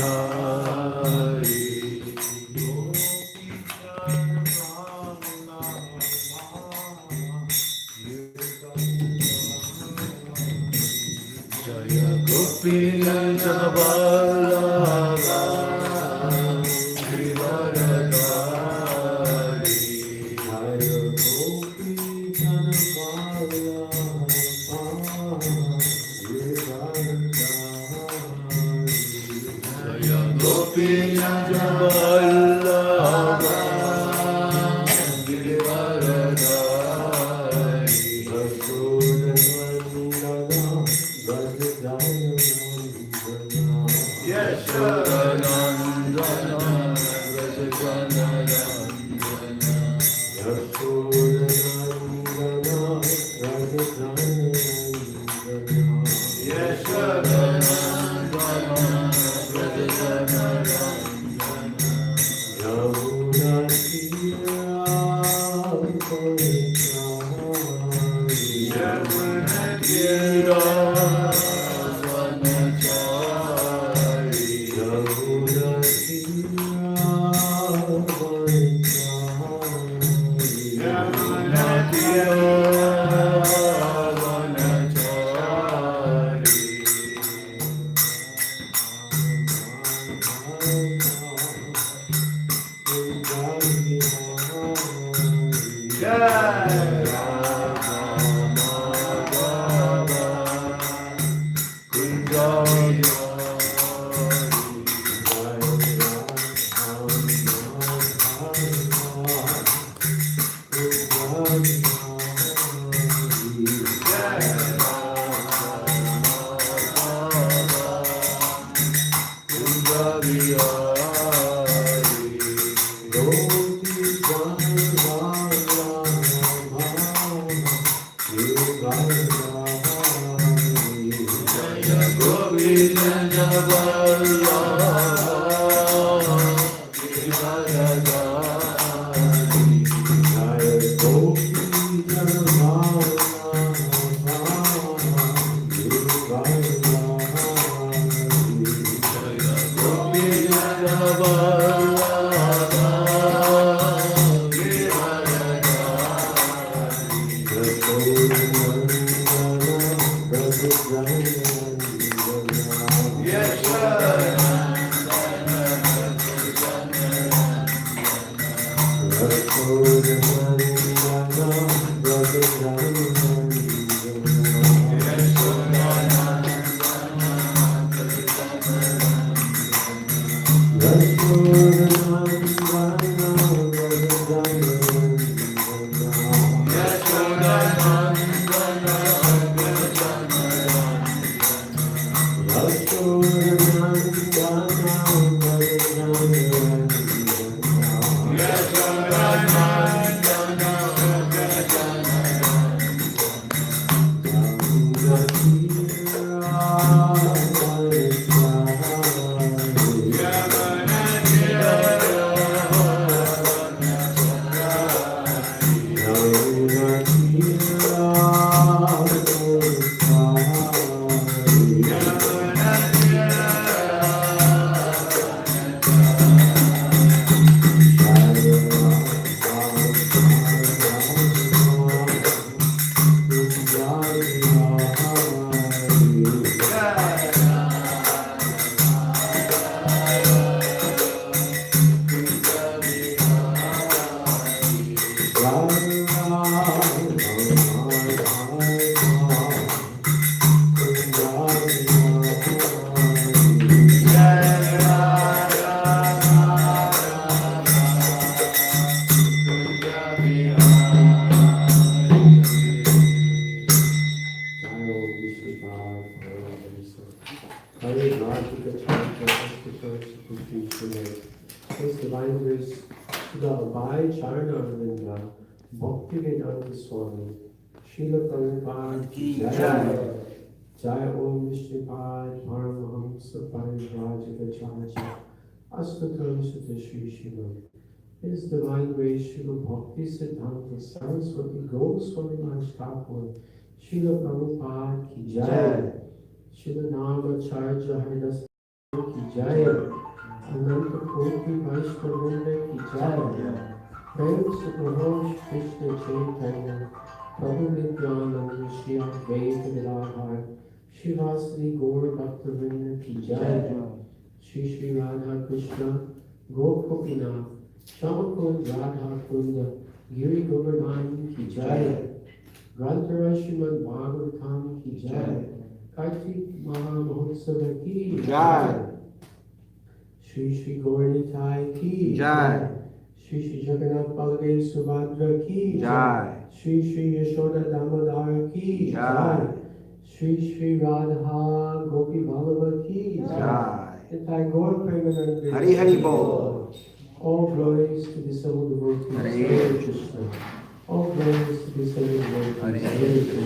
Kunjabihari Jaya Gopi Nanjaballabha Giridharadhari Jaya Gopi Nanjaballabha Gopi Nanjaballabha Giridharadhari Yashodanandana Vrajajanarandana Yashodanandana His divine grace to the Abhay Charanarvinda Bhaktivedanta Swami Srila Prabhupada ki Jai Jai Om Vishnupai Paramahamsa Parivrajaga Astatam Sutta Shri Shiva. His divine grace Srila Bhakti Siddhanta Saraswati Goswami Maharaj Thakur Srila Prabhupada ki Jai Shila Nama Charja Haridas Ki Jaya, Ananta Koti Vaishnavanda Ki Jaya, Prem Sukarosh Krishna Chaitanya, Prabhu Nityananda Shri Advaita Gadadhar, Shivasri Gaur Bhaktavinda Ki Jaya, Shri Shri Radha Krishna, Gopinath, Shamakund Radha Kunda, Giri Govardhan Ki Jaya, Grantara Srimad Bhagavatam Ki Jaya, Kartik Maha Mahotsava Ki Jai, Shri Shri Gauranitai Ki Jai, Shri Shri Jagannath Baladev Subhadra Ki Jai, Shri Shri Yashoda Damodar Ki Jai, Shri Shri Radha Gopi Ballabha Ki Jai, Nitai Gaur Premanande Hari Hari Bol. All glories to the Son of the devotees, Hare Krishna. All glories to the Son of the devotees, Hare Krishna.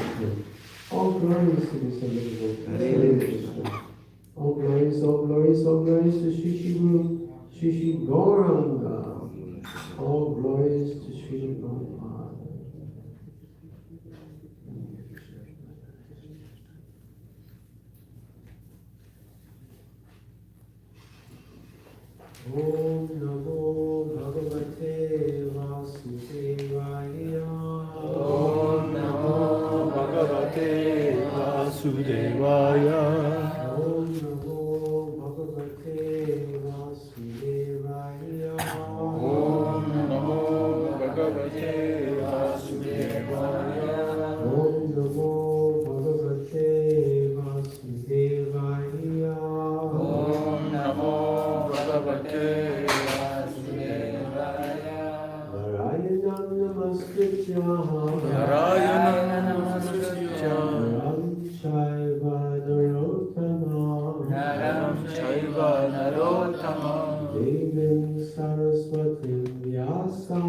All glories to the Son of the devotees, Hare Krishna. All glories, all glories, all glories to Shri Shri Guru, Shri Shri Gauranga. All glories to Shri Prabhupada. Om Namo Bhagavate Vasudevaya. Om Namo Bhagavate Vasudevaya. Om Namo Bhagavate Vasudevaya. Om Namo Bhagavate Vasudevaya. Om Namo Bhagavate Vasudevaya. Om Namo Bhagavate Vasudevaya. Narayanam Namaskritya Narayanam Namaskritya Naram Chaiva Narottama Naram Chaiva Narottama Devim Saraswati Vyasa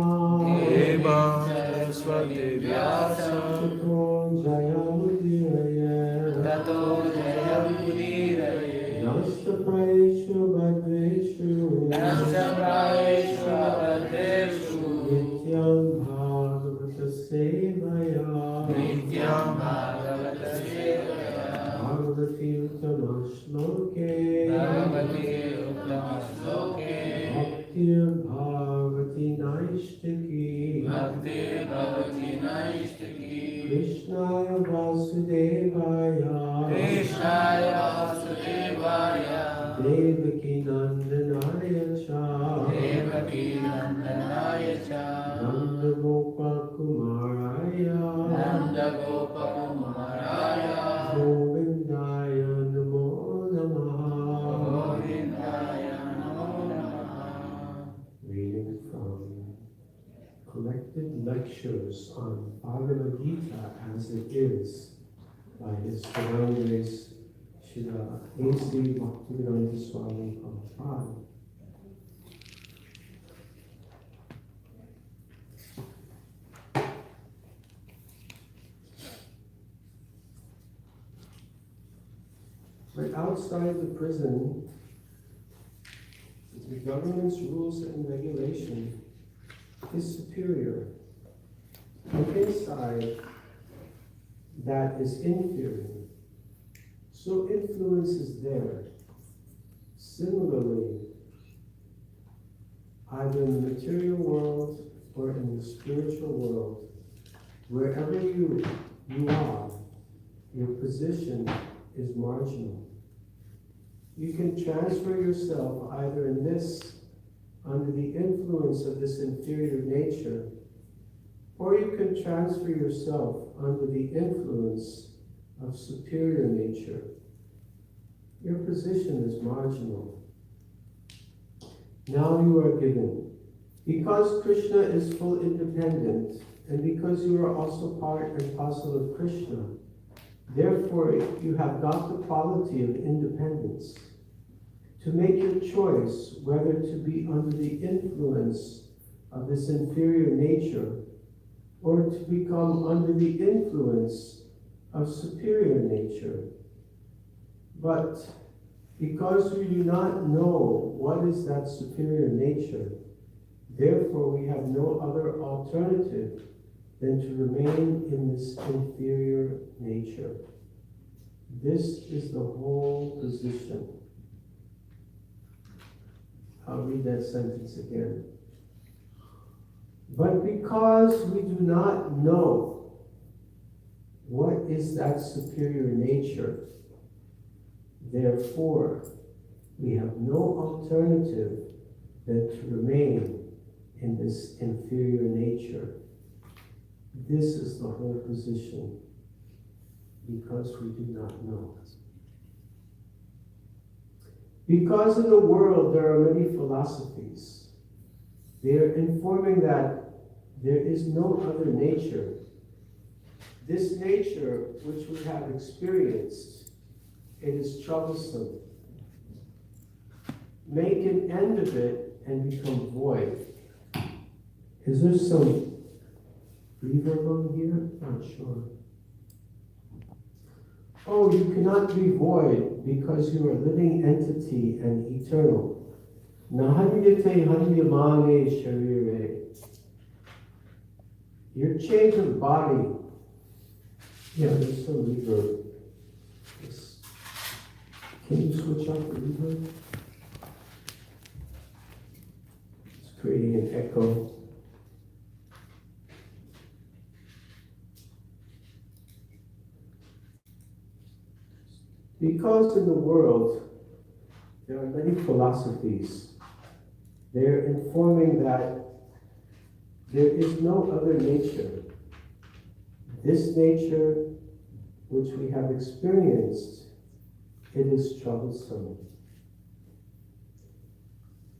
Devam Saraswati Vyasa Tato Jayamudiraye Tato Jayamudiraye Nasta Praeshu Bhadreshu Nasta Praeshu Bhadreshu Nityam Bhagavata Sevaya Nityam Bhagavata Sevaya Bhagavati Uttama Shloke Bhagavati Uttama Shloke Bhaktir Bhagavati Naishtaki Bhakti Bhagavati Naishtaki Krishnaya Vasudevaya Krishnaya Vasudevaya Devaki Nandanaya Cha Devaki Nandanaya Cha Nanda Gopa Kumaraya Nanda Gopa Kumaraya Govindaya Namo Namaha. Govindaya Namo Namaha. Reading from Collected Lectures on Bhagavad Gita as it is by His Divine Grace Srila HG Eklavya Swami Prabhu. Right outside the prison, the government's rules and regulation is superior. And inside, that is inferior. So influence is there. Similarly, either in the material world or in the spiritual world, wherever you are, your position is marginal. You can transfer yourself either in this, under the influence of this inferior nature, or you can transfer yourself under the influence of superior nature. Your position is marginal. Now you are given. Because Krishna is full independent, and because you are also part and parcel of Krishna, therefore you have got the quality of independence to make your choice whether to be under the influence of this inferior nature or to become under the influence of superior nature. But because we do not know what is that superior nature, therefore we have no other alternative than to remain in this inferior nature. This is the whole position. I'll read that sentence again. But because we do not know what is that superior nature, therefore, we have no alternative than to remain in this inferior nature. This is the whole position, because we do not know. Because in the world there are many philosophies, they are informing that there is no other nature. This nature which we have experienced, it is troublesome. Make an end of it and become void. Is there some reverb on here? Not sure. Oh, you cannot be void because you are a living entity and eternal. Nahanyate hanyamane sharire. Your change of body. Yeah, there's some reverb. Can you switch off the reverb? It's creating an echo. Because in the world, there are many philosophies. They're informing that there is no other nature. This nature which we have experienced, it is troublesome.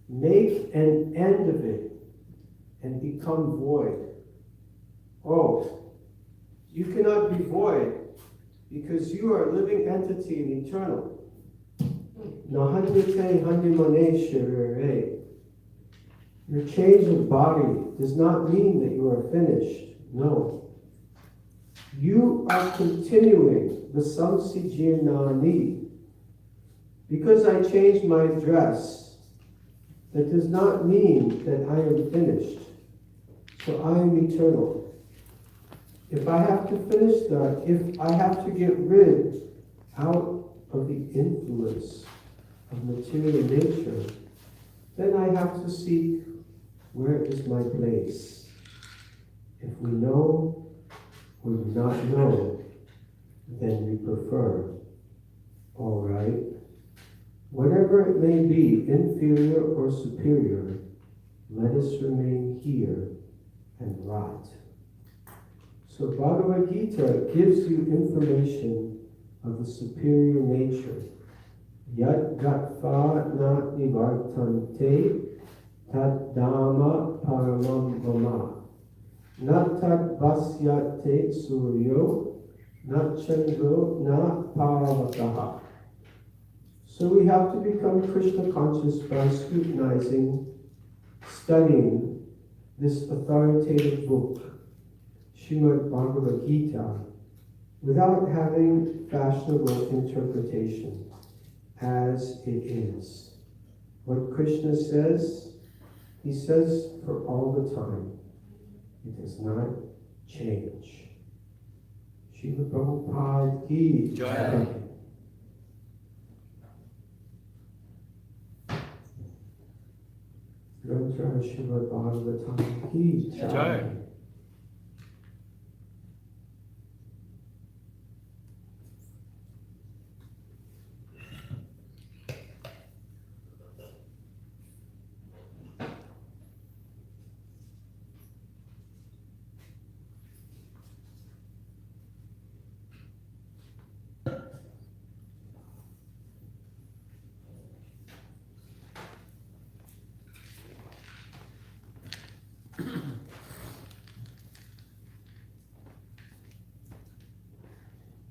Make an end of it and become void. Oh, you cannot be void because you are a living entity and eternal. Your change of body does not mean that you are finished. No. You are continuing the samsijinani. Because I changed my dress, that does not mean that I am finished. So I am eternal. If I have to finish that, if I have to get rid out of the influence of material nature, then I have to seek where is my place. If we know or do not know, then we prefer. All right. Whatever it may be, inferior or superior, let us remain here and rot. So Bhagavad Gita gives you information of the superior nature. Yad gatva na nivartante tad dhamma paramam mama. Na tad vasyate suryo na chandro na paravataha. So we have to become Krishna conscious by scrutinizing, studying this authoritative book, Srimad Bhagavad Gita, without having fashionable interpretation, as it is. What Krishna says, he says for all the time. It does not change. Srila Prabhupada ki jai. Grantra Srimad Bhagavatam ki jai.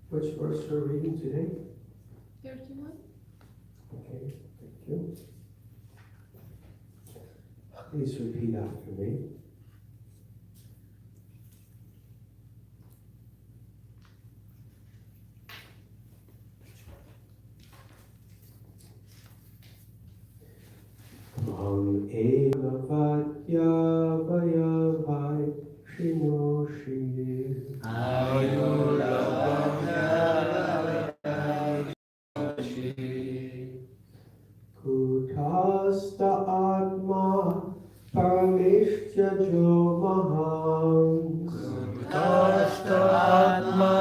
Which verse we're reading today? 31. Okay, thank you. Please repeat after me. Mam eva vatya vayavai shino shri. Ayurveda Kutasta Atma Paramishya Jo Maham Kutasta Atma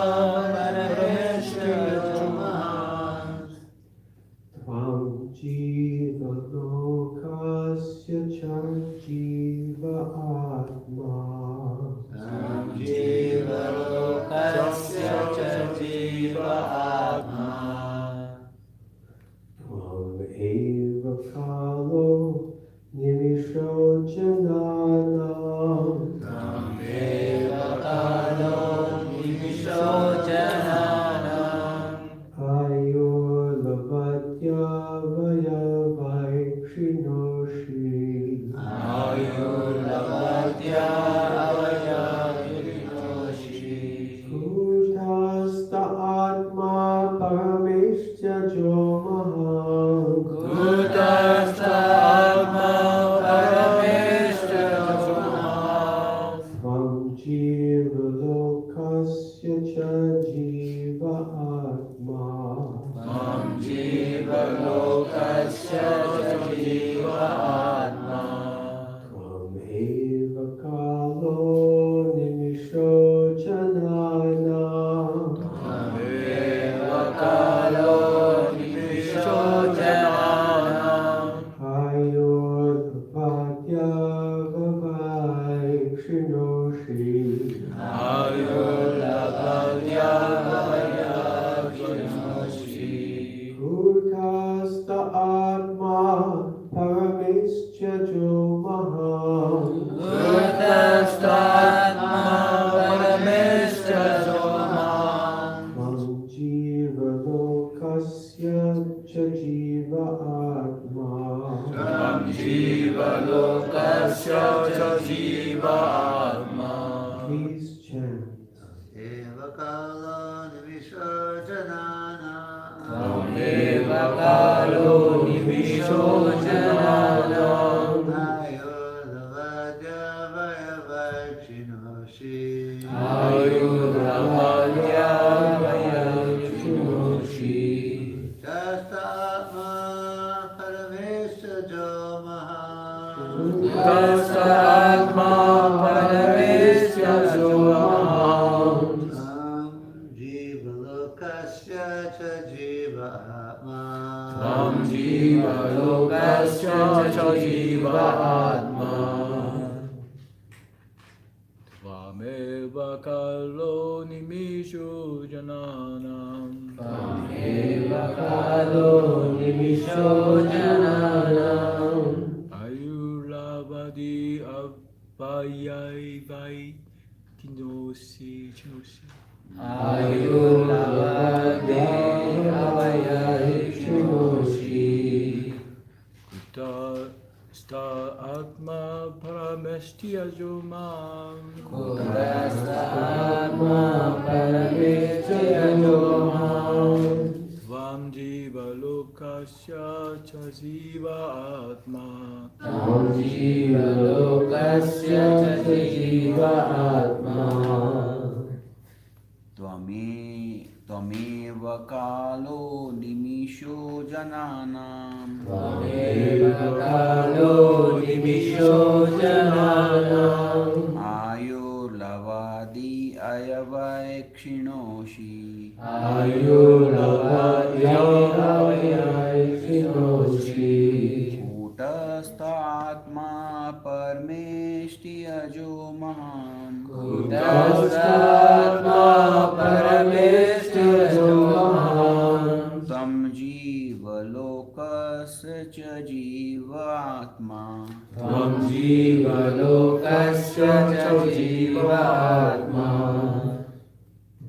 Parameshya Joman Tvam Jiva Lokasya Chanjiva Atma Jiva Lokasya Jiva Atma Tvam Eva Kalo Nimisho Jananam Tameva Kalo Nimisho Jananam Ayurlavadya Vayavaikshinoshi Ayurlavadya Avayavinoshi Kutasta Atma Paramishya Jomaham Kutasta Atma Parameshya Joman Tvam Jiva Lokasya Cha Jiva Atma Mam Jiva Lokasya Jiva Atma Tvam Eva Kalo Nimisho Jananam Tameva Kalo Nimisho Jananam Ayurvadya Vavaikshinoshi Ayurlavadya Avayavinoshi Kutasta Atma Paramishya Jomaham Kutasta Atma Parameshya Joman Tvam Jiva Lokasya Cha Jiva Atma Tam Jiva Lokasya Jiva Atma Please chant. Evakala Nivishojanana Tameva Kalo Nimisho Jananam Ayurvadya Vayavaikshinoshi Ayurlavadya Avayavinoshi Shastatma Paramesha Jomaha Kutasta Atma Parameshya Joman Jiva Lokasya Cha Jiva Atma Tam Jiva Lokasya Jiva Atma Tvameva Kalo Nimisho Jananam Tameva Kalo Nimisho Jananam Ayurlavadi Avayai Vai Kinosi Chinosi Ayurlavadya Avayavinoshi Kutasta Atma Parameshya Jomam Kutasta Atma Parameshya Joman Tvam Jiva Lokasya Cha Jiva Atma Tam Jiva Lokasya Jiva Atma Tvameva Kalo Nimisho Jananam Tameva Kalo Nimisho Jananam Ayurlavadi Ayavaikshinoshi Ayurlavadya Avayavinoshi Kutasta Atma Parameshya Jomahan Kutasta Atma Parameshya Joman Tam Jiva Lokasya Cha Jiva Atma Tam Jiva Lokasya Jiva Atma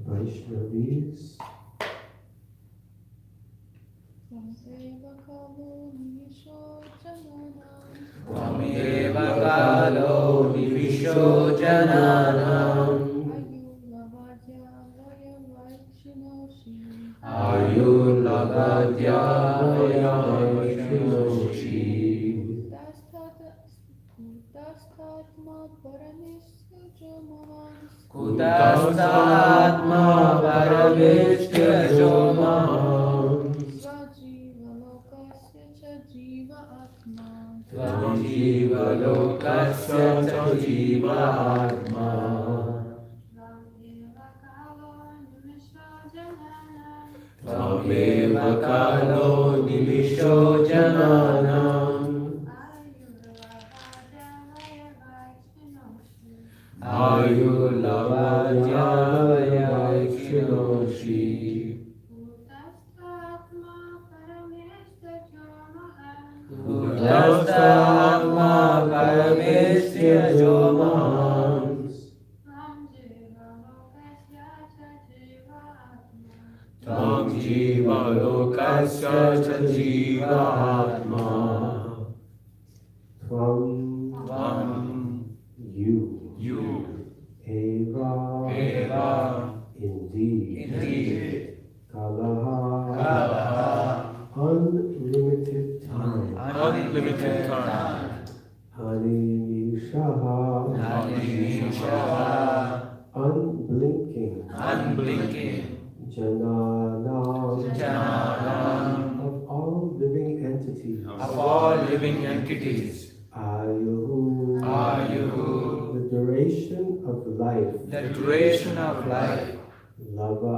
Vaishnavis. Tameva Kalo Nimisho Jananam Ayurlavadya Avayavinoshi Kutasta Atma Parameshya Joman Tvam jiva lokasya cha jiva atma. Tvameva kalo nimisho jananam. Ayulavajavaikshinoshi. Bhutasthatma paramesya jomahans. Tvam jiva lokasya cha jiva atma. Tvam, you, eva, indeed, kalaha, unlimited time, Hanishaha, unblinking, Jananam, of all living entities, Ayuhu, the duration of life, Lava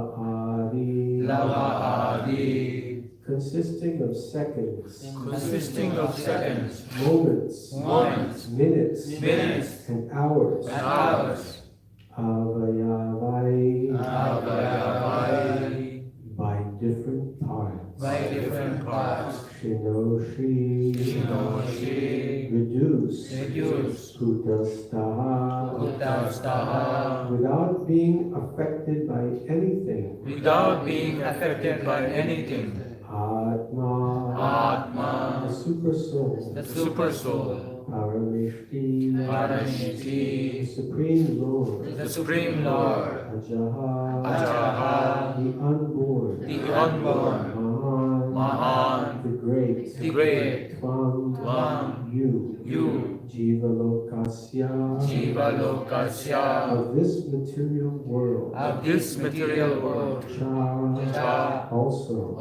Adi, consisting of seconds, moments, minutes, and hours, Avayavai, by different parts, Shinoshi, reduce, Kutastaha, without being affected by anything, Atma, the super soul, Parameshti, the supreme Lord, Ajaha, the unborn, Mahan, the great, Tvam, you, Jiva Lokasya, of this material world, Cha, also,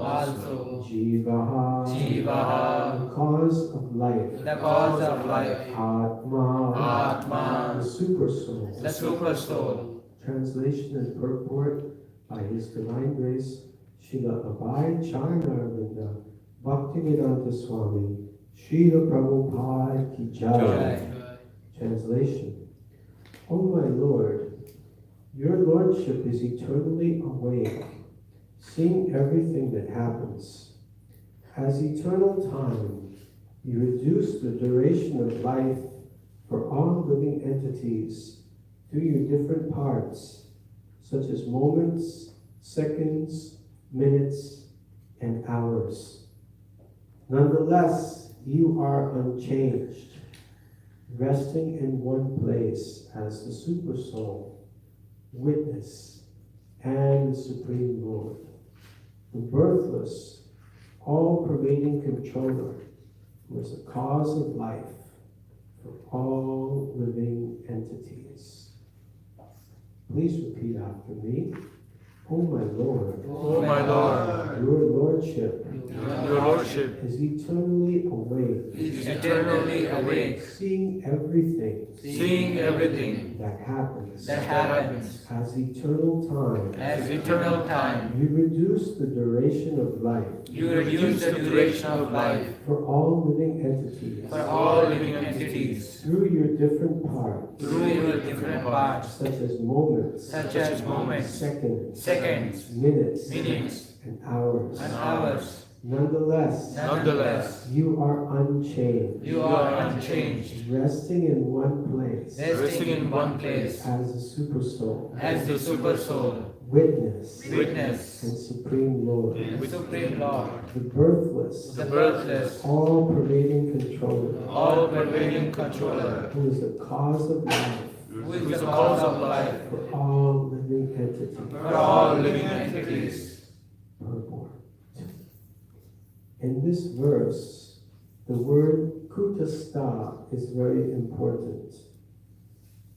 Jivaha, the cause of life, Atma, the super soul. Translation and purport by His Divine Grace, Srila Abhay Charnarvinda, Bhaktivedanta Swami, Srila Prabhupada Ki Jai. Translation. O my Lord, your Lordship is eternally awake, seeing everything that happens. As eternal time, you reduce the duration of life for all living entities through your different parts, such as moments, seconds, minutes, and hours. Nonetheless, you are unchanged, resting in one place as the Super Soul, Witness, and the Supreme Lord, the birthless, all-pervading controller, who is the cause of life for all living entities. Please repeat after me. O my Lord, your Lordship is eternally awake, seeing everything that happens. As eternal time, you reduce the duration of life for all living entities through your different parts, such as moments, seconds, minutes, and hours. Nonetheless, you are unchanged, resting in one place as the Super Soul, Witness, and Supreme Lord, the birthless, all-pervading controller, who is the cause of life for all living entities. Purport. In this verse, the word kutastha is very important.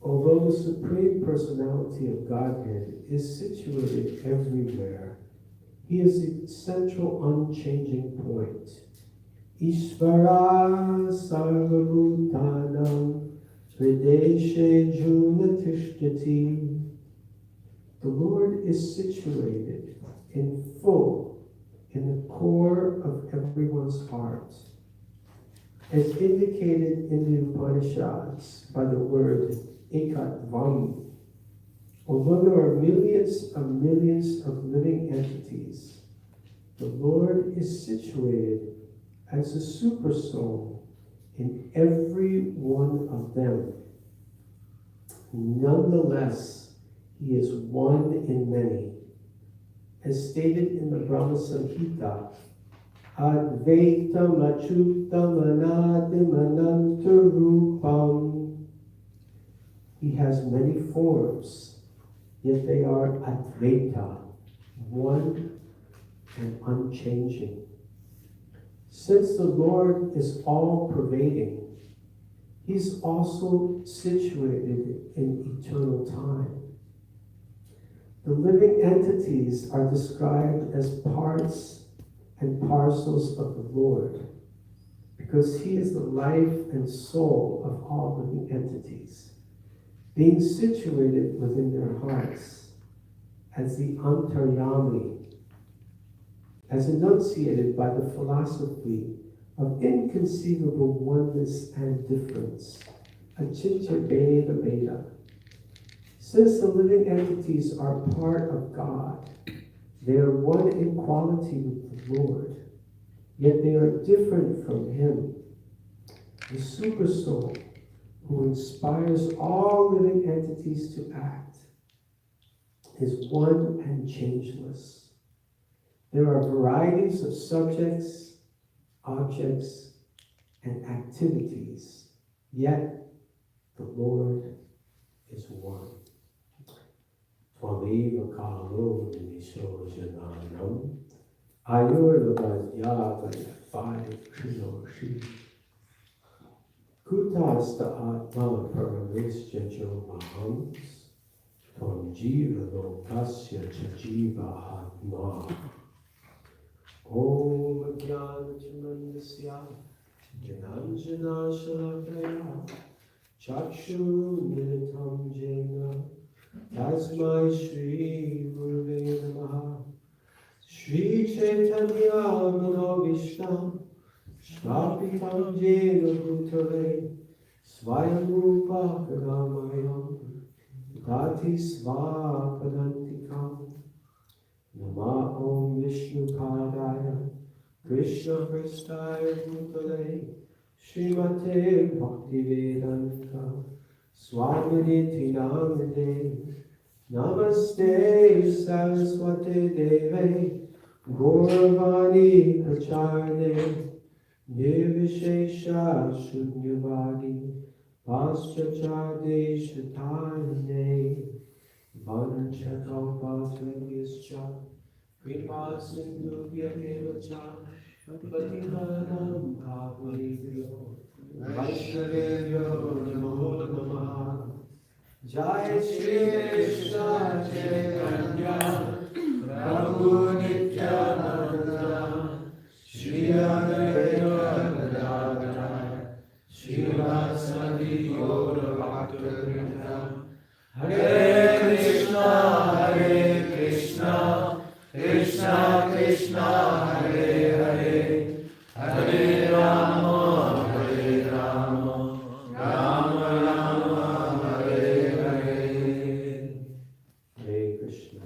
Although the Supreme Personality of Godhead is situated everywhere, He is the central unchanging point. Ishvara Sarvabhutanam Hrideshe Junatishtati. The Lord is situated in full in the core of everyone's heart, as indicated in the Upanishads by the word ekatvam. Although there are millions of living entities, the Lord is situated as a super soul in every one of them. Nonetheless, he is one in many. As stated in the Brahma Samhita, Advaitam Achyutam Anadim Anantarupam. He has many forms, yet they are Advaita, one and unchanging. Since the Lord is all-pervading, he's also situated in eternal time. The living entities are described as parts and parcels of the Lord, because he is the life and soul of all living entities, being situated within their hearts as the Antaryami, as enunciated by the philosophy of inconceivable oneness and difference, Achintya Bheda Bheda. Since the living entities are part of God, they are one in quality with the Lord, yet they are different from him. The super soul, who inspires all living entities to act, is one and changeless. There are varieties of subjects, objects, and activities, yet the Lord is one. Tvameva kalo nimisho jananam ayurvadhyavadhyafai krinoshi kutasta atma paramesjajo mahams tvam jiva lokasya chajiva atma. Om Jnana Jnanjana Shalakaya Chakshu Militam Jena Tasmai Shri Gurave Namaha Shri Chaitanya Manavishtam Shvapitam Jena Bhutale Swayamrupa Kadamayam Dati Svapadantikam Nama Om Vishnu Padaya Krishna Prestaya Bhutale Srimate Bhaktivedanta Swaminiti Namade Namaste Saraswate Deve Gauravani Pracharne Nirvishesha Shunyavadi Paschachade Shatarne Vanchakalpatvayascha Kripa Sindhubhya Devacha Patihanam Bhavavibhyo Vaishnavebhyo Namo Namaha. Jai Shri Krishna Chaitanya Prabhu Nityananda Shri Advaita Gadadhara Shri Vasadi Gaura Bhakta Hare Krishna, Krishna Krishna, Hare Hare, Hare Rama, Rama Rama, Hare Hare. Hare Krishna.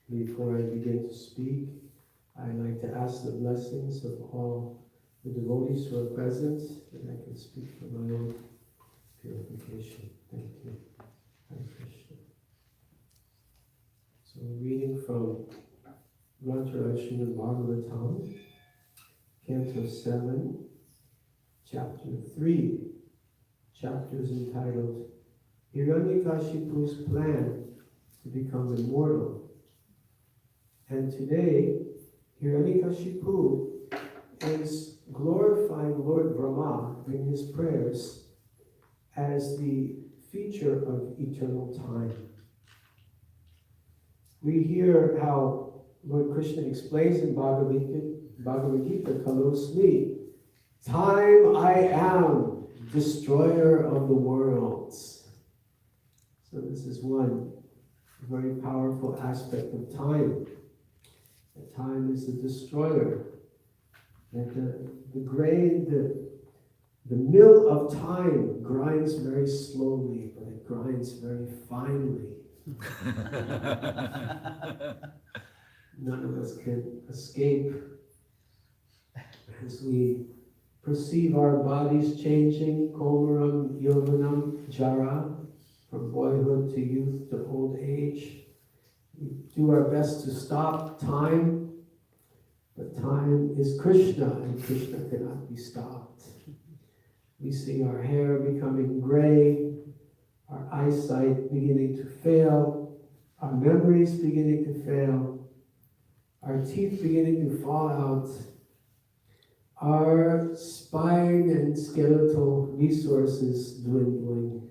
Before I begin to speak, I'd like to ask the blessings of all the devotees who are present, and I can speak for my own purification. Thank you. Hare Krishna. So reading from Mantra Srimad Bhagavatam, Canto 7, Chapter 3, chapters entitled Hiranyakashipu's Plan to Become Immortal. And today, Hiranyakashipu is glorifying Lord Brahma in his prayers as the feature of eternal time. We hear how Lord Krishna explains in Bhagavad Bhagavad Gita, Kalosmi, time I am, destroyer of the worlds. So this is one very powerful aspect of time. That time is the destroyer. That the grain, the mill of time grinds very slowly, but it grinds very finely. None of us can escape as we perceive our bodies changing, komaram, yovanam, jara, from boyhood to youth to old age. We do our best to stop time, but time is Krishna, and Krishna cannot be stopped. We see our hair becoming gray, our eyesight beginning to fail, our memories beginning to fail, our teeth beginning to fall out, our spine and skeletal resources dwindling,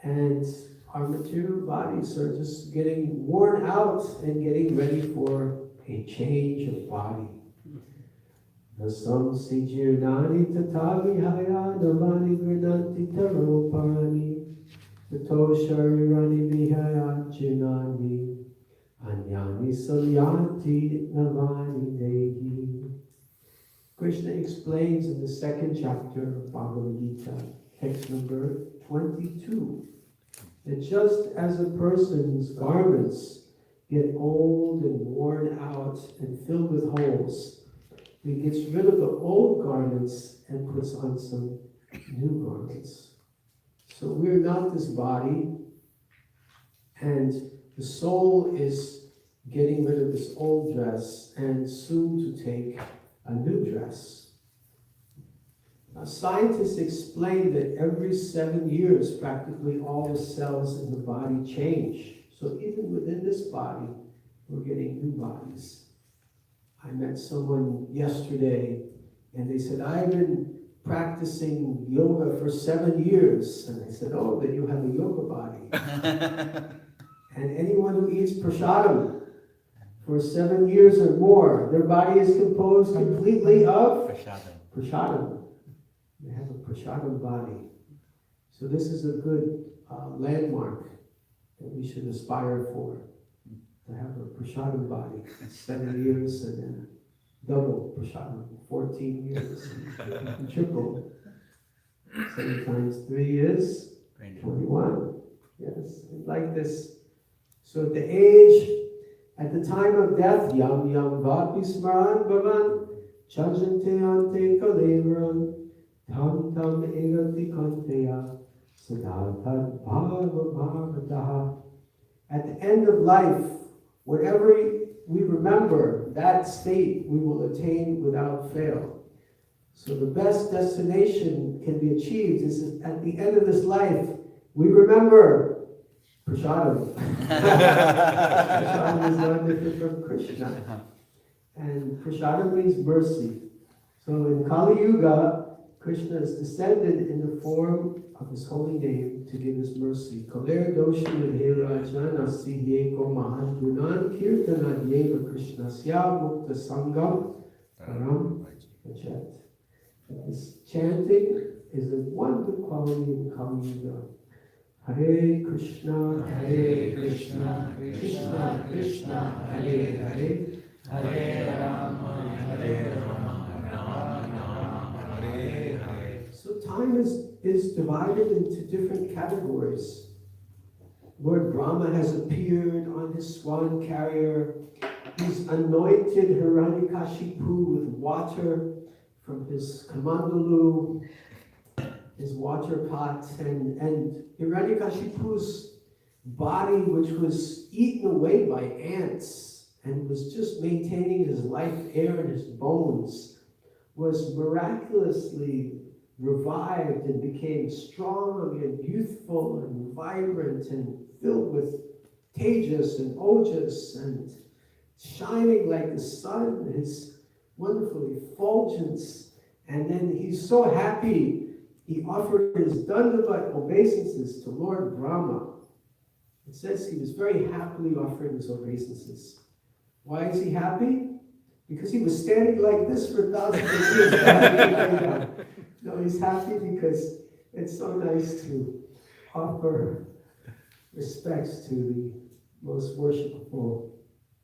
and our material bodies are just getting worn out and getting ready for a change of body. Nasam sijirnani tatavi haya navani grinanti taropani tato sharirani vihaya jinani anyani salyanti navani dehi. Krishna explains in the second chapter of Bhagavad Gita, text number 22, that just as a person's garments get old and worn out and filled with holes, he gets rid of the old garments and puts on some new garments. So we're not this body, and the soul is getting rid of this old dress and soon to take a new dress. Now, scientists explain that every 7 years, practically all the cells in the body change. So even within this body, we're getting new bodies. I met someone yesterday, and they said, I've been practicing yoga for 7 years. And I said, oh, then you have a yoga body. And anyone who eats prasadam for 7 years or more, their body is composed completely of prasadam. They have a prasadam body. So this is a good landmark that we should aspire for, to have a prasadam body, 7 years, and then double prasadam, 14 years, and triple. 7 times 3 is 21. Yes, like this. So at the age, at the time of death, yam yam vati smaran bhavan, chajante ante kalevaram, tam tam egati kanteya, sadhatad bhava bhavataha. At the end of life, whatever we remember, that state we will attain without fail. So the best destination can be achieved is at the end of this life, we remember prasadam. Prasadam is not different from Krishna. And prasadam means mercy. So in Kali Yuga, Krishna is descended in the form of his holy name to give us mercy. Kaler doshi vidherajan asiheko mahajunan kirtanad yeva krishnasya mukta sangam param vachat. This chanting is the one good quality in Kali Yuga. Hare Krishna, Krishna Krishna, Hare Hare, Hare Rama, Hare Rama, Hare Hare. So time is divided into different categories. Lord Brahma has appeared on his swan carrier. He's anointed Hiranyakashipu with water from his kamandalu, his water pot, and Hiranyakashipu's body, which was eaten away by ants and was just maintaining his life air in his bones, was miraculously revived and became strong and youthful and vibrant and filled with tejas and ojas and shining like the sun, his wonderful effulgence. And then he's so happy, he offered his dandavat obeisances to Lord Brahma. It says he was very happily offering his obeisances. Why is he happy? because he was standing like this for thousands of years. No, he's happy because it's so nice to offer respects to the most worshipful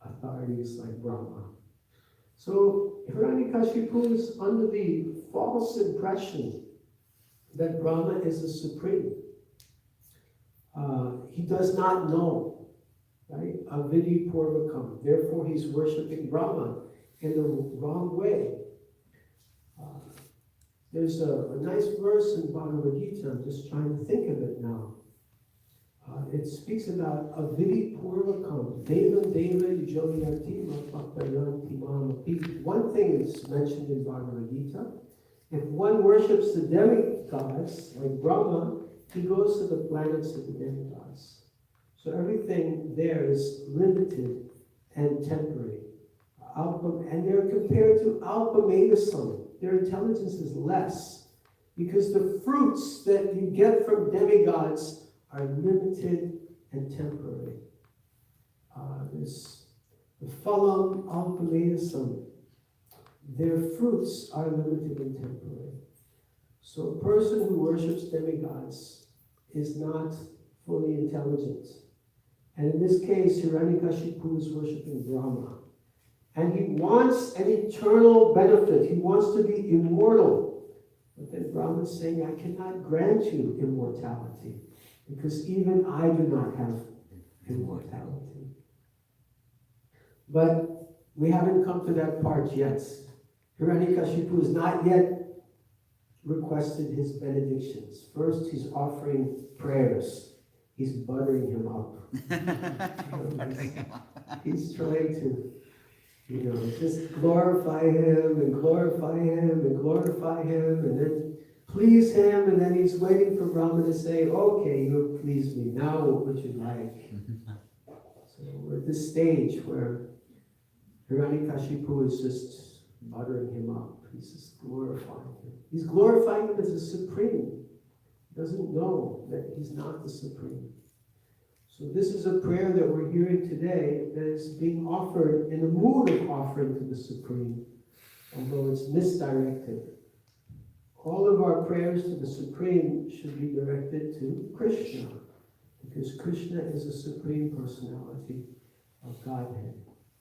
authorities like Brahma. So Hiranyakashipu is under the false impression that Brahma is the supreme. He does not know, right? Avidi Purvakam. Therefore, he's worshiping Brahma in the wrong way. There's a nice verse in Bhagavad Gita. I'm just trying to think of it now. It speaks about Avidi Purvakam. Devam Deva Yajoliyati Mapaktayanti Mamapi. One thing is mentioned in Bhagavad Gita. If one worships the demigods, like Brahma, he goes to the planets of the demigods. So everything there is limited and temporary. And they're compared to Alpamadasam. Their intelligence is less because the fruits that you get from demigods are limited and temporary. There's the phalam Alpamadasam. Their fruits are limited and temporary. So a person who worships demigods is not fully intelligent. And in this case, Hiranyakashipu is worshiping Brahma. And he wants an eternal benefit. He wants to be immortal. But then Brahma is saying, I cannot grant you immortality, because even I do not have immortality. But we haven't come to that part yet. Hiranyakashipu has not yet requested his benedictions. First, he's offering prayers. He's buttering him up. He's trying to, just glorify him and glorify him and glorify him and then please him, and then he's waiting for Brahma to say, okay, you have pleased me. Now what would you like? So we're at this stage where Hiranyakashipu is just buttering him up. He's just glorifying him. He's glorifying him as the supreme. He doesn't know that he's not the supreme. So this is a prayer that we're hearing today that is being offered in the mood of offering to the supreme, although it's misdirected. All of our prayers to the supreme should be directed to Krishna, because Krishna is the supreme personality of Godhead.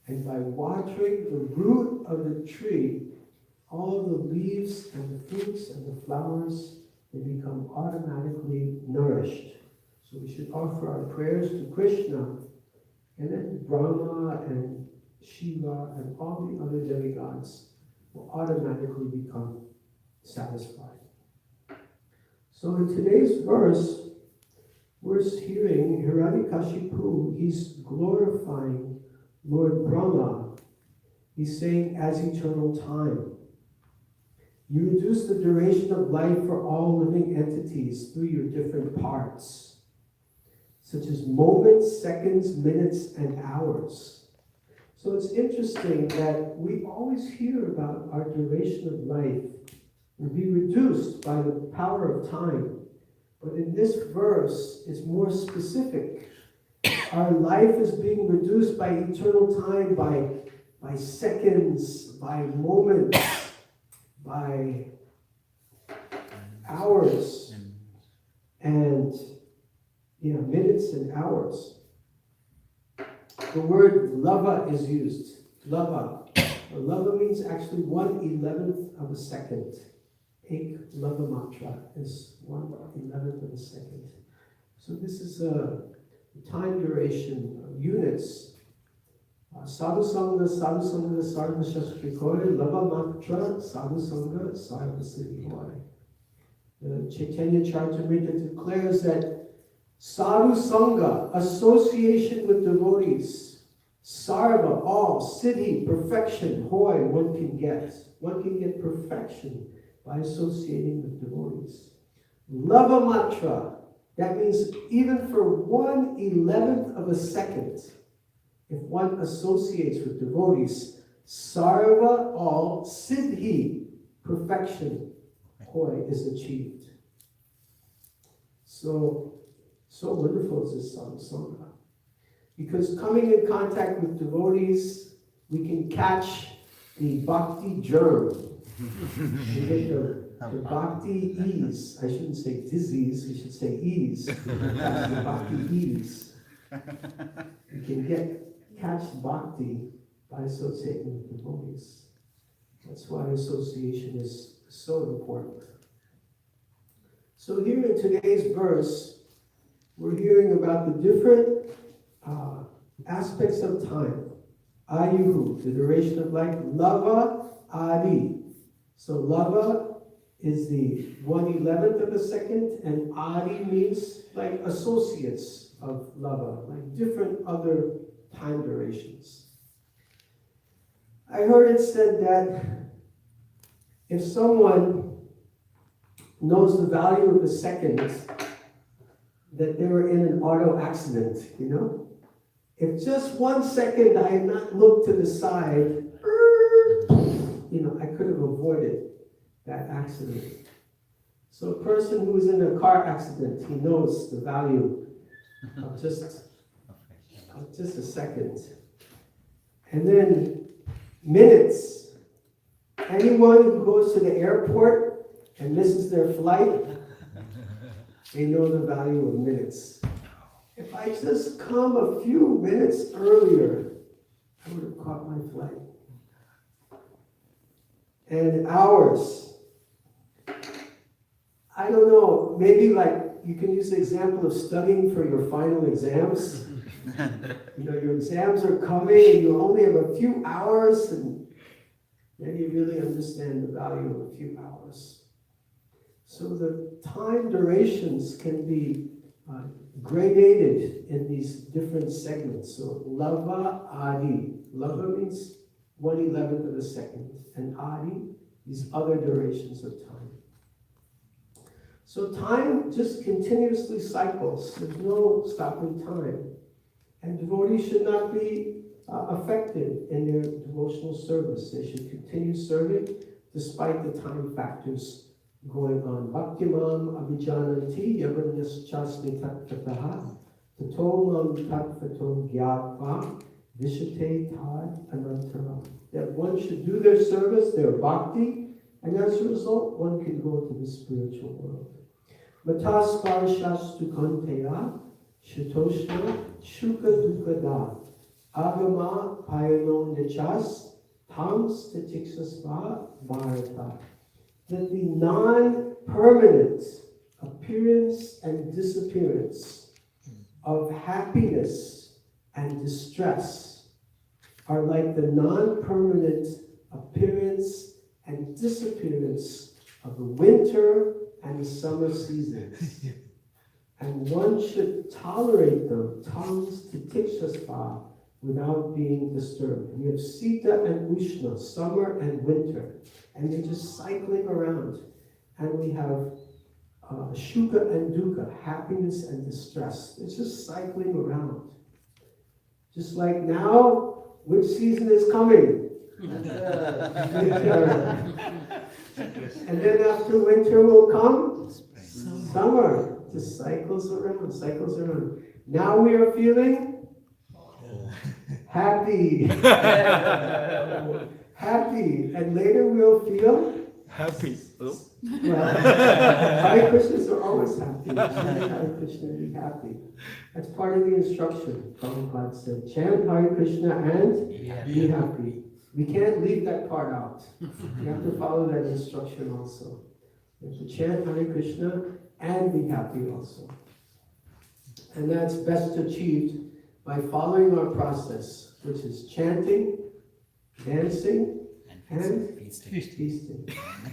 And by watering the root of the tree, all of the leaves and the fruits and the flowers, they become automatically nourished. So we should offer our prayers to Krishna, and then Brahma and Shiva and all the other demigods will automatically become satisfied. So in today's verse, we're hearing Hiranyakashipu, he's glorifying Lord Brahma. He's saying, as eternal time. You reduce the duration of life for all living entities through your different parts, such as moments, seconds, minutes, and hours. So it's interesting that we always hear about our duration of life will be reduced by the power of time. But in this verse, it's more specific. Our life is being reduced by eternal time, by seconds, by moments, by hours, and minutes and hours. The word lava is used. Lava. Lava means actually 1/11 of a second. Ek lava matra is 1/11 of a second. So this is a time duration of units. Sadhu Sangha, Sarva Shastri Kore, Lava Matra, Sadhu Sangha, Sarva Siddhi Kore. The Chaitanya Charitamrita declares that Sadhu Sangha, association with devotees, Sarva, all, Siddhi, perfection, Hoy, one can get. One can get perfection by associating with devotees. Lava Matra, that means even for 1/11 of a second, if one associates with devotees, Sarva, all, Siddhi, perfection, Hoy, is achieved. So wonderful is this Sadhu Sangha. Because coming in contact with devotees, we can catch the bhakti germ. You get the bhakti ease. I shouldn't say disease, you should say ease. That's the bhakti ease. You can catch bhakti by associating with devotees. That's why association is so important. So here in today's verse, we're hearing about the different aspects of time. Ayuhu, the duration of life. Lava, adi. So lava is the 1/11th of a second, and adi means like associates of lava, like different other time durations. I heard it said that if someone knows the value of a second, that they were in an auto accident, you know? If just 1 second I had not looked to the side, you know, I could have avoided that accident. So a person who is in a car accident, he knows the value of just a second. And then minutes. Anyone who goes to the airport and misses their flight, they know the value of minutes. If I just come a few minutes earlier, I would have caught my flight. And hours. I don't know, maybe like you can use the example of studying for your final exams. You know, your exams are coming and you only have a few hours, and then you really understand the value of a few hours. So the time durations can be gradated in these different segments. So lava, adi. Lava means 1/11th of a second, and adi, these other durations of time. So time just continuously cycles. There's no stopping time. And devotees should not be affected in their devotional service. They should continue serving despite the time factors going on. Bhaktimam abhijananti yavanyas-chasmi tat-tataha tato mam tat-tato gyatva vishate tad anantara. That one should do their service, their bhakti, and as a result, one can go to the spiritual world. Matas parishastu kanteya shatoshna shuka dukada agama payanon nichas tams tatiksasva bharata. That the non-permanent appearance and disappearance of happiness and distress are like the non-permanent appearance and disappearance of the winter and the summer seasons. And one should tolerate them, tongues to tikshasva, without being disturbed. We have Sita and Ushna, summer and winter, and they're just cycling around. And we have Shuka and Dukkha, happiness and distress. It's just cycling around. Just like now, which season is coming? Winter. And then after winter will come summer. Just cycles around, cycles around. Now we are feeling happy. Happy. And later we'll feel Happy. Oh. well, Hare Krishnas are always happy. Chant Hare Krishna, be happy. That's part of the instruction. Prabhupada said, chant Hare Krishna and be happy. We can't leave that part out. You have to follow that instruction also. You have to chant Hare Krishna and be happy also. And that's best achieved by following our process, which is chanting, dancing, and feasting.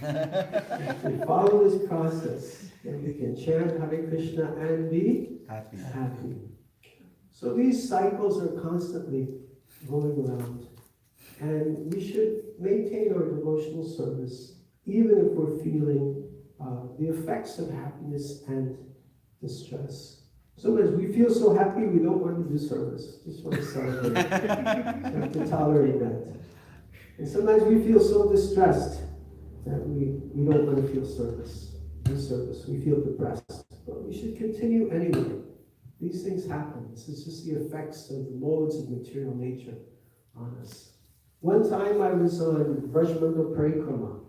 If we follow this process, then we can chant Hare Krishna and be happy. So these cycles are constantly going around. And we should maintain our devotional service, even if we're feeling the effects of happiness and distress. Sometimes we feel so happy we don't want to do service. Just want to celebrate. We have to tolerate that. And sometimes we feel so distressed that we don't want to do service. We feel depressed. But we should continue anyway. These things happen. This is just the effects of the modes of material nature on us. One time I was on Vrajmanda Parikrama,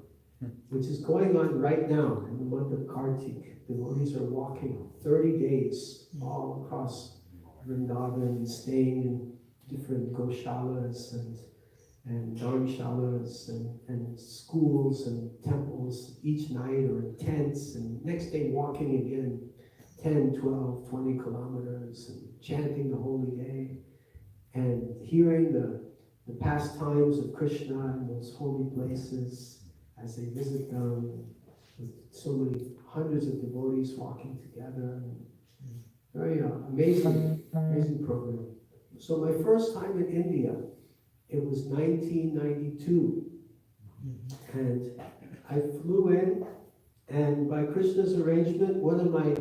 which is going on right now in the month of Kartik. Devotees are walking 30 days all across Vrindavan, staying in different goshalas and dharmshalas and schools and temples each night, or in tents, and next day walking again 10, 12, 20 kilometers and chanting the holy day and hearing the pastimes of Krishna in those holy places as they visit them, with so many hundreds of devotees walking together. Very amazing program. So my first time in India, it was 1992, and I flew in, and by Krishna's arrangement, one of my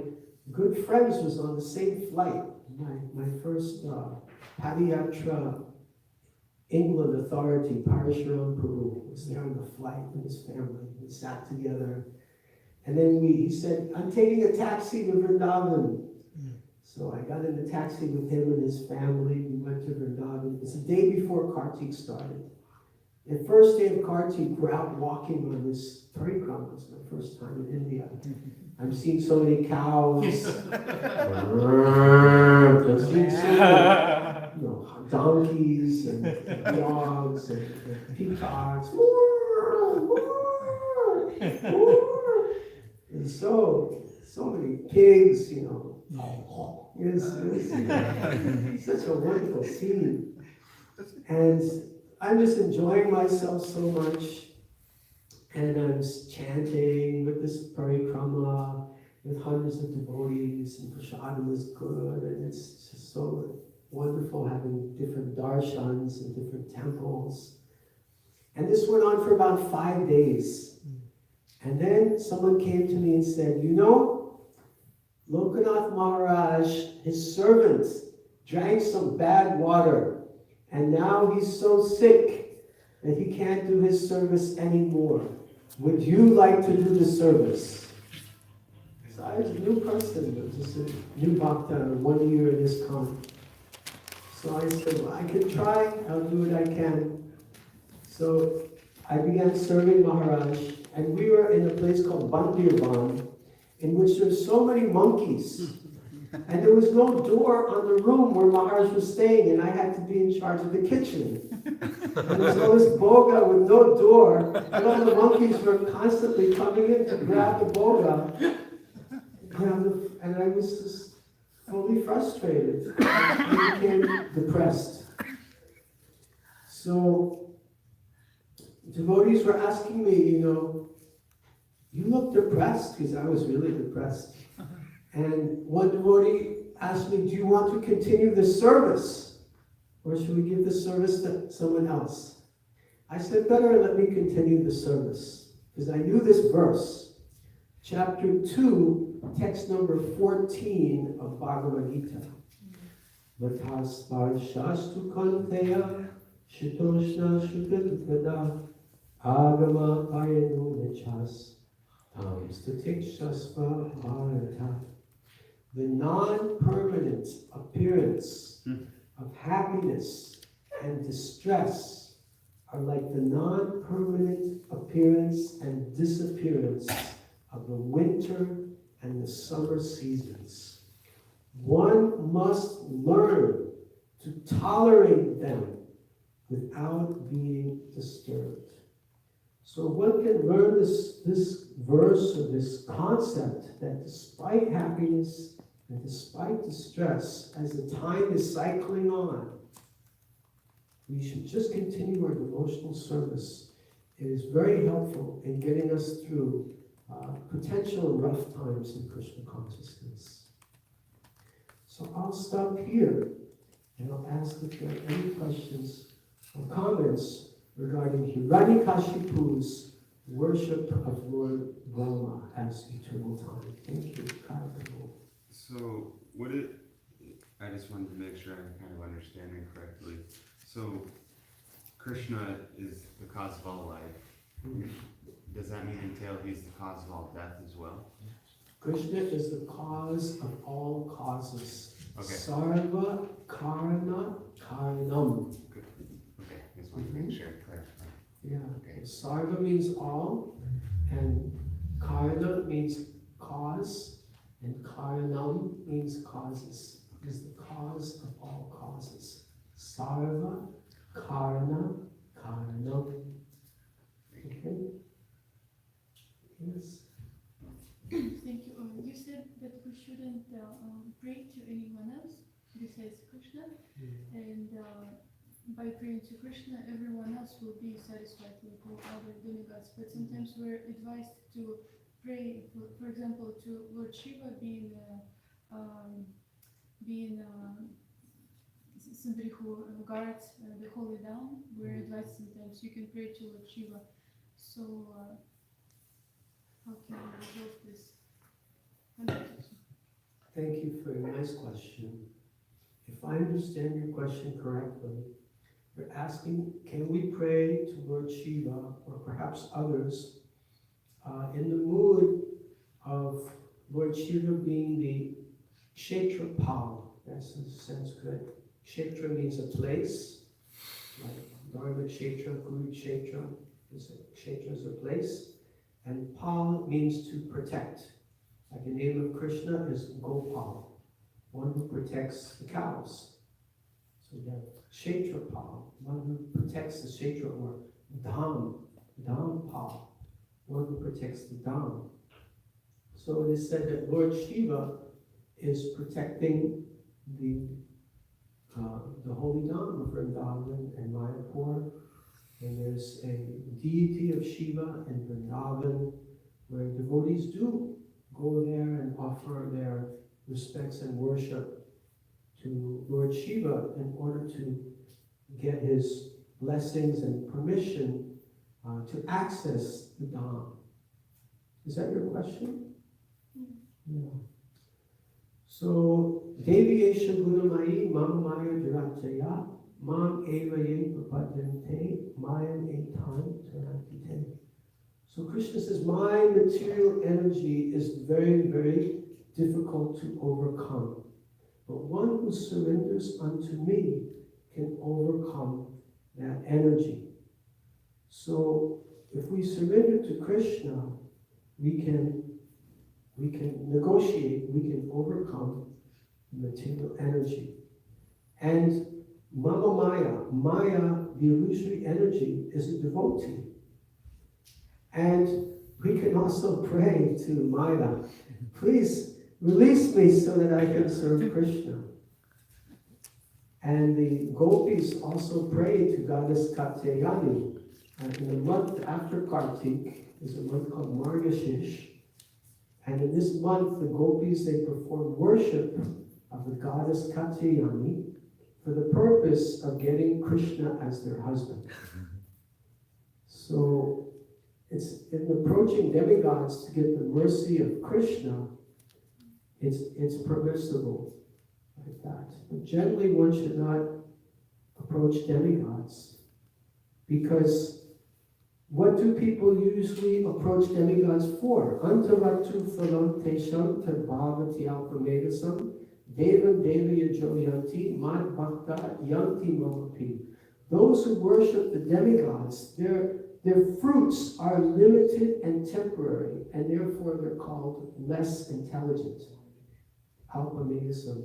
good friends was on the same flight. My first Padiyatra England authority, Parashuram Prabhu, was there on the flight with his family. We sat together, and then he said, "I'm taking a taxi to Vrindavan." So I got in a taxi with him and his family. We went to Vrindavan. It's the day before Kartik started. The first day of Kartik, we're out walking on this parikrama. It's my first time in India. I'm seeing so many cows. I'm seeing so many, donkeys and dogs and peacocks. And so many pigs, It's such a wonderful scene. And I'm just enjoying myself so much. And I'm chanting with this parikrama with hundreds of devotees, and prasadam is good, and it's just so wonderful having different darshans and different temples. And this went on for about 5 days. And then someone came to me and said, Lokanath Maharaj, his servant, drank some bad water, and now he's so sick that he can't do his service anymore. Would you like to do the service? So I was a new person, just a new bhakta, 1 year in this ISKCON. So I said, well, I can try, I'll do what I can. So I began serving Maharaj, and we were in a place called Bandirban, in which there's so many monkeys. And there was no door on the room where Maharaj was staying, and I had to be in charge of the kitchen. And there's all this boga with no door, and all the monkeys were constantly coming in to grab the boga. And I was just fully frustrated. I became depressed. So devotees were asking me, you look depressed, because I was really depressed. And one devotee asked me, do you want to continue the service? Or should we give the service to someone else? I said, better let me continue the service. Because I knew this verse. Chapter 2, text number 14 of Bhagavad Gita. Vatas Varshastu Kanteya Shitoshna Shukadukada Agama Ayanu Nichas Statikshasva Bharata. The non-permanent appearance of happiness and distress are like the non-permanent appearance and disappearance of the winter and the summer seasons. One must learn to tolerate them without being disturbed. So one can learn this verse or this concept that despite happiness and despite distress, as the time is cycling on, we should just continue our devotional service. It is very helpful in getting us through potential rough times in Krishna consciousness. So I'll stop here, and I'll ask if there are any questions or comments regarding Hiranyakashipu's worship of Lord Brahma as eternal time. Thank you, Prabhu. So, I just wanted to make sure I'm kind of understanding correctly. So, Krishna is the cause of all life. Does that mean entail he's the cause of all death as well? Krishna is the cause of all causes. Okay. Sarva karana karanam. Good. Okay, just wanted make sure I clarify. Yeah. Okay. Sarva means all, and karana means cause, and karanam means causes. Is the cause of all causes. Sarva, karana, karanam. Okay? Yes. Thank you. You said that we shouldn't pray to anyone else besides Krishna, and by praying to Krishna, everyone else will be satisfied with all other demigods. But sometimes we're advised to pray, for example, to Lord Shiva, being somebody who guards the holy down. We're advised sometimes you can pray to Lord Shiva. So how can we resolve this contradiction? Thank you for a nice question. If I understand your question correctly, you're asking, can we pray to Lord Shiva, or perhaps others, in the mood of Lord Shiva being the Kshetrapal? That's in Sanskrit. Kshetra means a place, like Dharma Kshetra, Guru Kshetra. Kshetra is a place. And Pal means to protect. Like the name of Krishna is Gopal, one who protects the cows. So that Kshetrapal, one who protects the Kshetra, or Dhampal, one who protects the Dham. So it is said that Lord Shiva is protecting the holy Dham of Vrindavan and Mayapur. And there's a deity of Shiva in Vrindavan where devotees do go there and offer their respects and worship to Lord Shiva in order to get his blessings and permission to access the Dham. Is that your question? Yeah. So, Devyesha Gunamayi Mamamaya Durataya Mam Eva Ye Prapadante Mayam Etan Tarantate. So Krishna says, my material energy is very, very difficult to overcome. But one who surrenders unto me can overcome that energy. So if we surrender to Krishna, we can negotiate, we can overcome material energy. And Maya, the illusory energy, is a devotee. And we can also pray to Maya, please release me so that I can serve Krishna. And the gopis also pray to goddess Katyayani. And in the month after Kartik is a month called Margashish. And in this month, the gopis, they perform worship of the goddess Katyayani for the purpose of getting Krishna as their husband. So it's in approaching demigods to get the mercy of Krishna, it's permissible like that. But generally one should not approach demigods, because what do people usually approach demigods for? Antaratu phalam tesham tadbhavati alpamegasam devam devaya joyanti mad bhakta yanti mamapi. Those who worship the demigods, their fruits are limited and temporary, and therefore they're called less intelligent. Alpamegasam.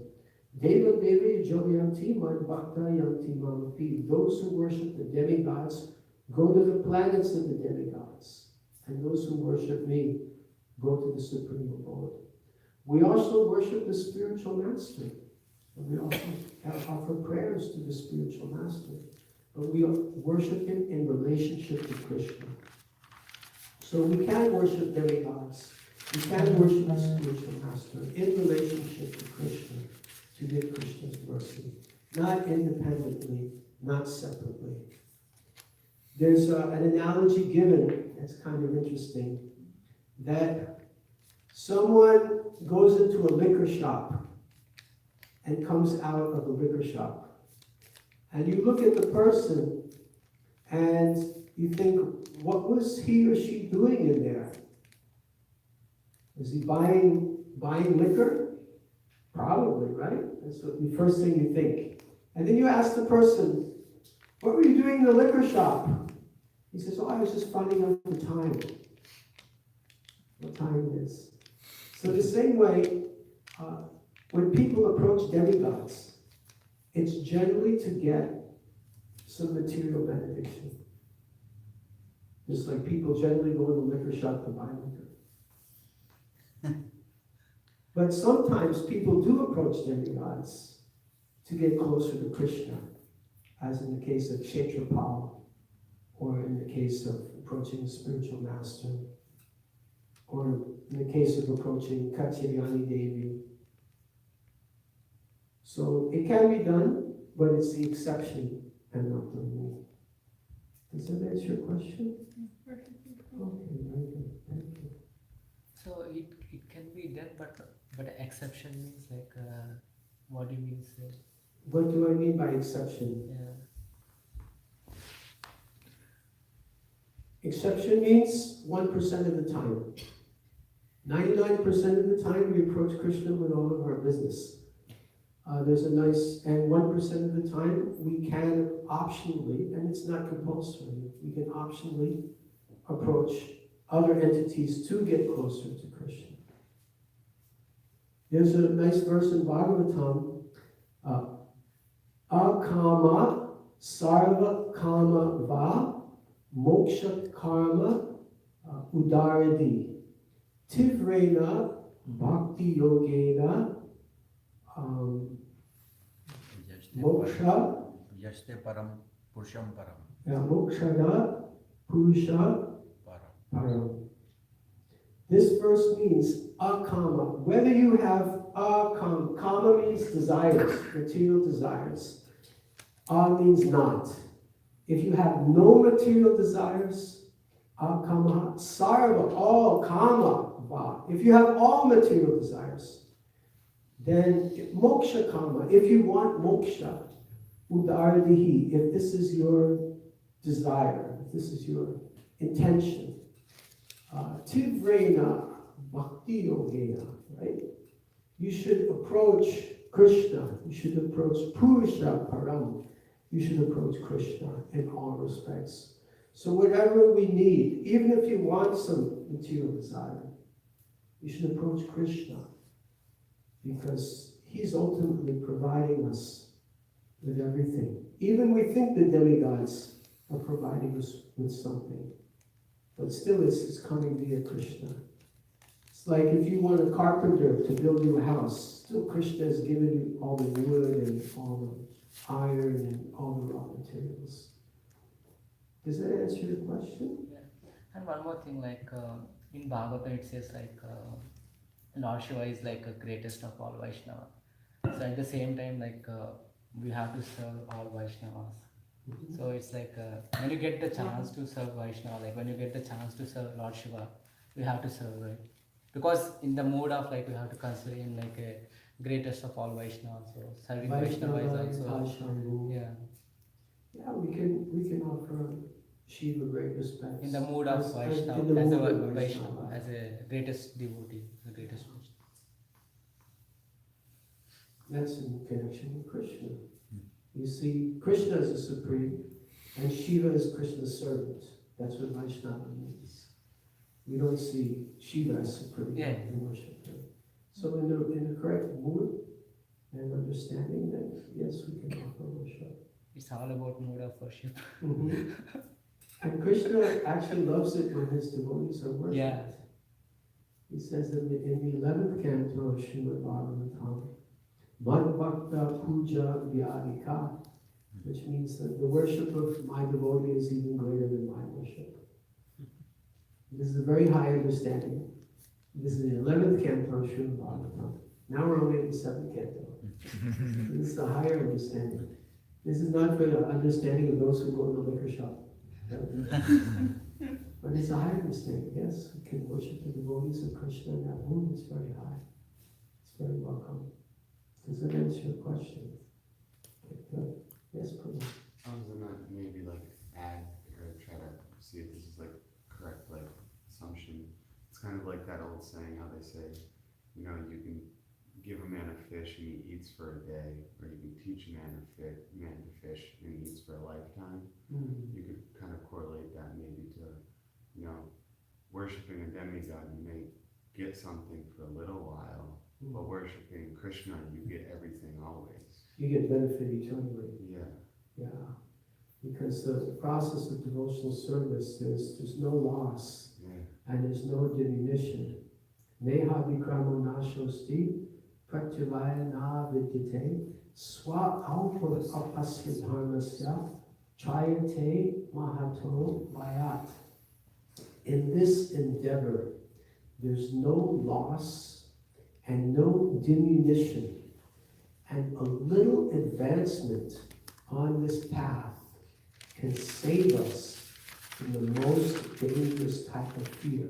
Devam devaya joyanti mad bhakta yanti mamapi. Those who worship the demigods go to the planets of the demigods, and those who worship me go to the supreme abode. We also worship the spiritual master, and we also offer prayers to the spiritual master, but we worship him in relationship to Krishna. So we can worship demigods, we can worship the spiritual master in relationship to Krishna to get Krishna's mercy, not independently, not separately. There's an analogy given that's kind of interesting, that someone goes into a liquor shop and comes out of a liquor shop. And you look at the person and you think, what was he or she doing in there? Was he buying liquor? Probably, right? That's the first thing you think. And then you ask the person, what were you doing in the liquor shop? He says, oh, I was just finding out the time. What time it is. So the same way, when people approach demigods, it's generally to get some material benediction. Just like people generally go in the liquor shop to buy liquor. But sometimes people do approach demigods to get closer to Krishna, as in the case of Kshetrapal, or in the case of approaching a spiritual master, or in the case of approaching Katyayani Devi. So it can be done, but it's the exception and not the rule. Does that answer your question? Perfectly. Okay, very good. Thank you. So it can be done, but exception means like what do you mean, sir? What do I mean by exception? Yeah. Exception means 1% of the time. 99% of the time we approach Krishna with all of our business. There's a nice, and 1% of the time we can optionally, and it's not compulsory, we can optionally approach other entities to get closer to Krishna. There's a nice verse in Bhagavatam, akama sarva kama va moksha karma udaradi tivrena bhakti yogena moksha Yaste param purusham param. mokshada purusha Param. param. This verse means akama. Whether you have akama, kama means desires, material desires. Means not. If you have no material desires, akama, sarva, all kama, va. If you have all material desires, then moksha kama. If you want moksha, udaradihi, if this is your desire, if this is your intention, tivrena bhakti yogena, right? You should approach Krishna, you should approach Purusha Param, you should approach Krishna in all respects. So whatever we need, even if you want some material desire, you should approach Krishna, because he's ultimately providing us with everything. Even we think the demigods are providing us with something, but still it's coming via Krishna. It's like if you want a carpenter to build you a house, still Krishna has given you all the wood and all the iron and all the raw materials. Does that answer your question? Yeah. And one more thing, like in Bhagavatam it says like Lord Shiva is like a greatest of all Vaishnava. So at the same time, like we have to serve all Vaishnavas. So it's like when you get the chance to serve Vaishnava, like when you get the chance to serve Lord Shiva, we have to serve, right? Because in the mood of like we have to consider him like a greatest of all Vaishnavas. So serving Vaishnava is also, yeah. Yeah, we can offer Shiva great respect. In the mood of Vaishnava, as a Vaishnava, as a greatest devotee, the greatest Vaishnava. That's in connection with Krishna. You see, Krishna is the supreme, and Shiva is Krishna's servant. That's what Vaishnava means. We don't see Shiva as supreme in worship him. So in the correct mood and understanding, then yes, we can offer worship. It's all about mood of worship. Mm-hmm. And Krishna actually loves it when his devotees are worshipped. Yeah. He says in the 11th canto of Srimad Bhagavatam, Mad Bhakta Puja Vyadika, which means that the worship of my devotee is even greater than my worship. This is a very high understanding. This is the 11th canto of Srimad Bhagavatam. Now we're only in the 7th canto. This is the higher understanding. This is not for the understanding of those who go in the liquor shop. But it's a higher understanding. Yes, we can worship the devotees of Krishna in that mood. It's very high. It's very welcome. Does that answer your question? Okay, good. Yes, please. I was gonna maybe like add or try to see if this is like correct like assumption. It's kind of like that old saying how they say, you know, you can give a man a fish and he eats for a day, or you can teach a man to fish and he eats for a lifetime. You could kind of correlate that maybe to, you know, worshiping a demigod, you may get something for a little while, but worshiping Krishna, you get everything always. You get benefit eternally. Yeah. Yeah. Because the process of devotional service, there's no loss, and there's no diminution. Neha vikramo nashosti pratyavaya na vidyate swa alpa apasya dharmasya chayate mahato vayat. In this endeavor, there's no loss and no diminution, and a little advancement on this path can save us from the most dangerous type of fear.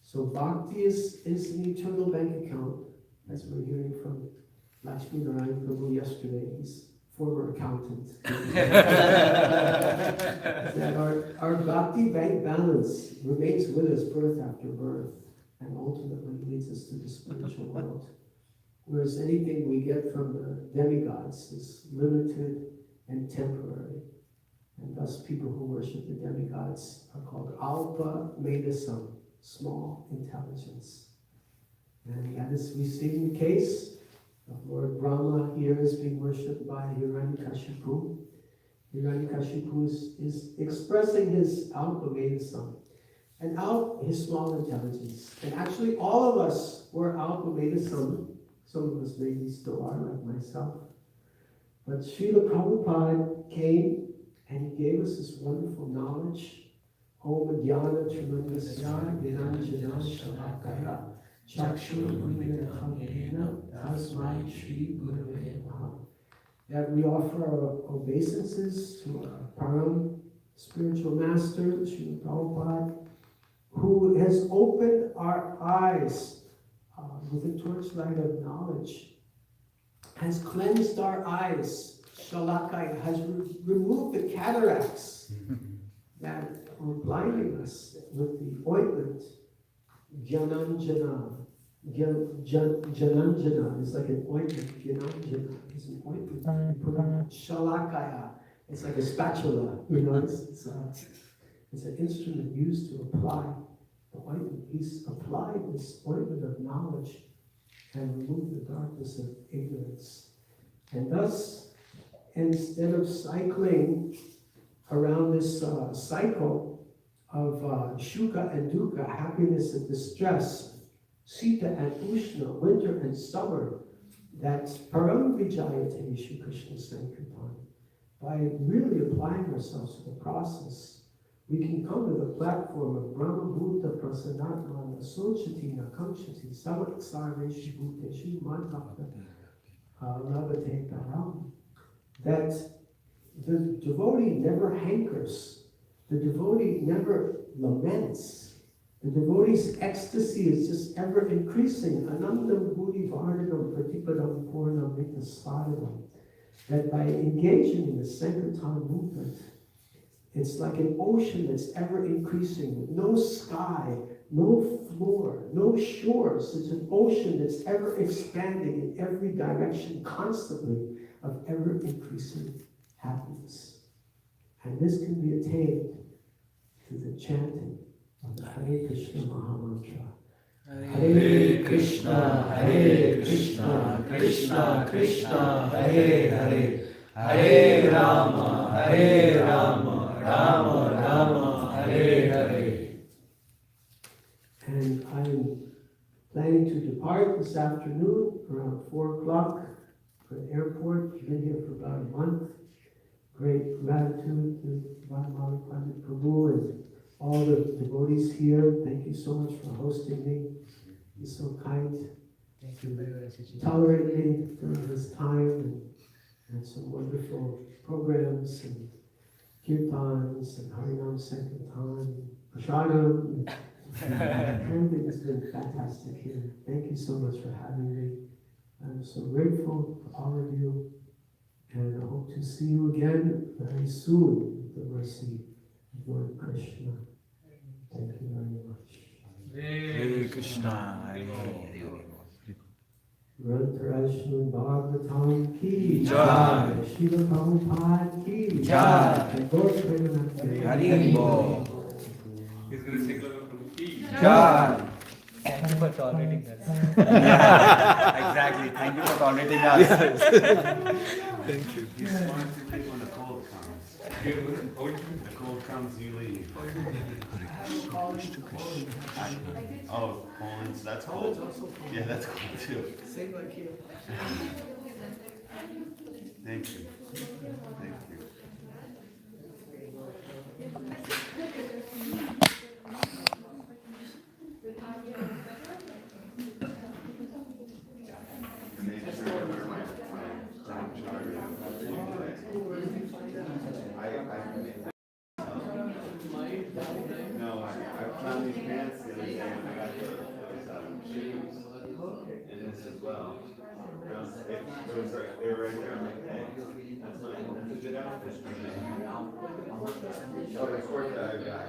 So bhakti is an eternal bank account, as we're hearing from Lakshmi Narayan Prabhu yesterday. He's former accountant. That our bhakti bank balance remains with us birth after birth and ultimately leads us to the spiritual world. Whereas anything we get from the demigods is limited and temporary. And thus people who worship the demigods are called Alpa Medasam, small intelligence. And that is, we see in the case of Lord Brahma here is being worshipped by Hiranyakashipu. Hiranyakashipu is expressing his Alpa Medasam and his small intelligence. And actually all of us were Alpa Medasam. Some of us maybe still are, like myself. But Srila Prabhupada came and he gave us this wonderful knowledge. Om Dhyana Tremendasya Vinanjana Shalakaya Chakshu Unnithamena Tasmai Shri Gurave Namaha. That we offer our obeisances to our Param spiritual master, Srila Prabhupada, who has opened our eyes with a torchlight of knowledge, has cleansed our eyes. Shalakai has removed the cataracts that were blinding us with the ointment. Jananjana. Jananjana is like an ointment. Jananjana is an ointment. You put on Shalakaya. It's like a spatula. You know, it's an instrument used to apply the ointment. He's applied this ointment of knowledge and removed the darkness of ignorance. And thus, instead of cycling around this cycle of Shuka and Dukkha, happiness and distress, Sita and Ushna, winter and summer, that's Param Vijayate Shri Krishna Sankirtan. By really applying ourselves to the process, we can come to the platform of Brahma Bhuta Prasanatmana Sochati Nakamshati Savaksare Bhute Shri Madhakta Lavate Param. That the devotee never hankers, the devotee never laments. The devotee's ecstasy is just ever increasing. Anandam Buddhi Vardhanam Pratipadam Purnam Nikasvadhanam. That by engaging in the Sankirtan movement, it's like an ocean that's ever increasing with no sky, no floor, no shores. It's an ocean that's ever expanding in every direction constantly, of ever-increasing happiness. And this can be attained through the chanting of the Hare Krishna Mahamantra. Hare Krishna, Hare Krishna, Krishna Krishna, Hare Hare, Hare Rama, Hare Rama, Rama Rama, Hare Hare. And I'm planning to depart this afternoon around 4 o'clock. For the airport, been here for about a month. Great gratitude to Vajramana Pandit Prabhu and all the devotees here. Thank you so much for hosting me. You're so kind. Thank you very much. Tolerate me during this time and some wonderful programs and kirtans and Harinam Sankirtan, Prasadam. Everything has been fantastic here. Thank you so much for having me. I'm so grateful for all of you, and I hope to see you again very soon with the mercy of Lord Krishna. Thank you very much. Hare Krishna, Hare Krishna. ग्रंथ श्रीमद् भागवतम की जय। श्रील प्रभुपाद की जय। गौर प्रेमानंद की हरि बोल। He's going to say Eklavya Prabhu ki Jai. Thank you for tolerating us. Exactly. Thank you for tolerating us. Thank you. He's smart to pick when the cold comes. The cold comes, you leave. Oh, Poland, so that's cold. Yeah, that's cold too. Same like here. Thank you. Thank you. No, I found these pants the other day when I got those shoes. And this as well. It was like, they were right there. I'm like, hey, that's my good outfit for me. Oh, the sport that I got.